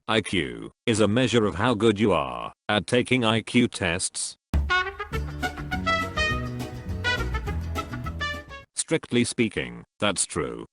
IQ is a measure of how good you are at taking IQ tests. Strictly speaking, that's true.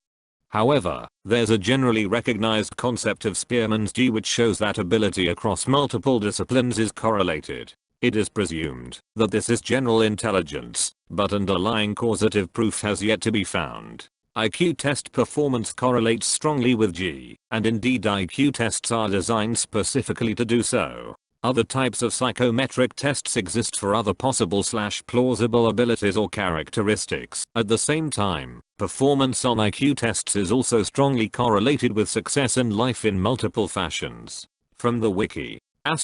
However, there's a generally recognized concept of Spearman's G which shows that ability across multiple disciplines is correlated. It is presumed that this is general intelligence, but underlying causative proof has yet to be found. IQ test performance correlates strongly with G, and indeed IQ tests are designed specifically to do so. Other types of psychometric tests exist for other possible/plausible abilities or characteristics. At the same time, performance on IQ tests is also strongly correlated with success in life in multiple fashions. From the wiki,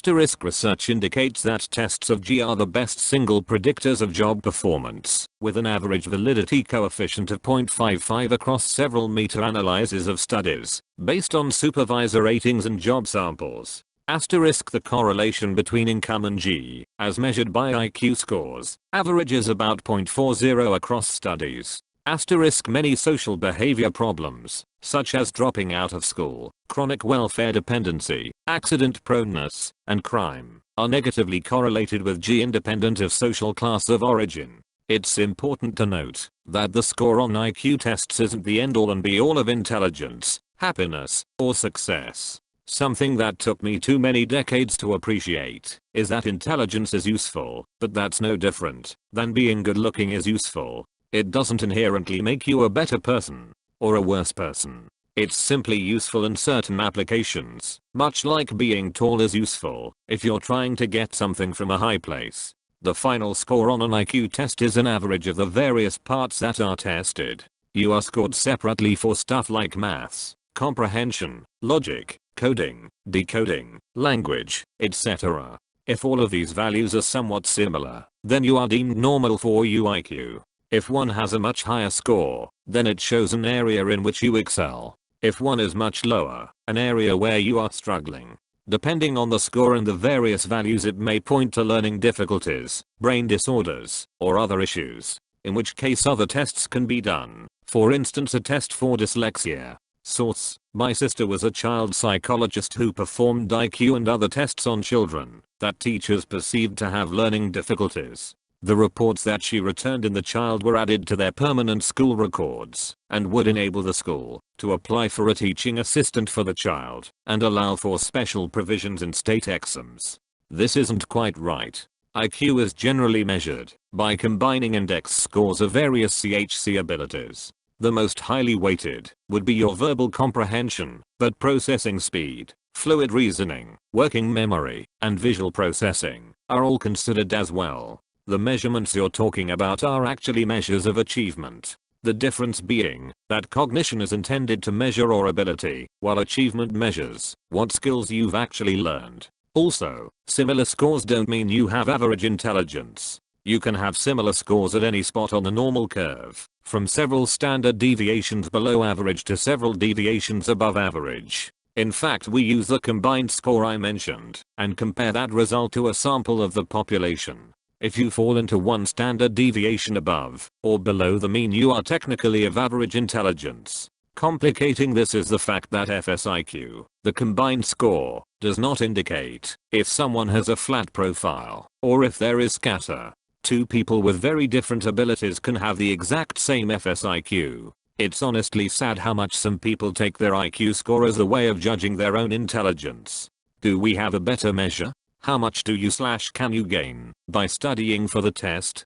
research indicates that tests of G are the best single predictors of job performance, with an average validity coefficient of 0.55 across several meta-analyses of studies, based on supervisor ratings and job samples. The correlation between income and G, as measured by IQ scores, averages about 0.40 across studies. Many social behavior problems, such as dropping out of school, chronic welfare dependency, accident proneness, and crime, are negatively correlated with G independent of social class of origin. It's important to note that the score on IQ tests isn't the end-all and be-all of intelligence, happiness, or success. Something that took me too many decades to appreciate is that intelligence is useful, but that's no different than being good looking is useful. It doesn't inherently make you a better person or a worse person. It's simply useful in certain applications, much like being tall is useful if you're trying to get something from a high place. The final score on an IQ test is an average of the various parts that are tested. You are scored separately for stuff like maths, comprehension, logic, coding, decoding, language, etc. If all of these values are somewhat similar, then you are deemed normal for IQ. If one has a much higher score, then it shows an area in which you excel. If one is much lower, an area where you are struggling. Depending on the score and the various values, it may point to learning difficulties, brain disorders, or other issues, in which case other tests can be done. For instance, a test for dyslexia. Source: my sister was a child psychologist who performed IQ and other tests on children that teachers perceived to have learning difficulties. The reports that she returned in the child were added to their permanent school records and would enable the school to apply for a teaching assistant for the child and allow for special provisions in state exams. This isn't quite right. IQ is generally measured by combining index scores of various CHC abilities. The most highly weighted would be your verbal comprehension, but processing speed, fluid reasoning, working memory, and visual processing are all considered as well. The measurements you're talking about are actually measures of achievement. The difference being that cognition is intended to measure your ability, while achievement measures what skills you've actually learned. Also, similar scores don't mean you have average intelligence. You can have similar scores at any spot on the normal curve, from several standard deviations below average to several deviations above average. In fact, we use the combined score I mentioned and compare that result to a sample of the population. If you fall into one standard deviation above or below the mean, you are technically of average intelligence. Complicating this is the fact that FSIQ, the combined score, does not indicate if someone has a flat profile or if there is scatter. Two people with very different abilities can have the exact same FSIQ. It's honestly sad how much some people take their IQ score as a way of judging their own intelligence. Do we have a better measure? How much do you/can you gain by studying for the test?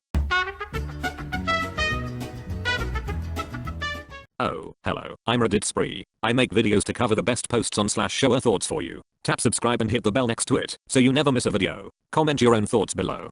Oh, hello, I'm Reddit Spree. I make videos to cover the best posts on /ShowerThoughts for you. Tap subscribe and hit the bell next to it so you never miss a video. Comment your own thoughts below.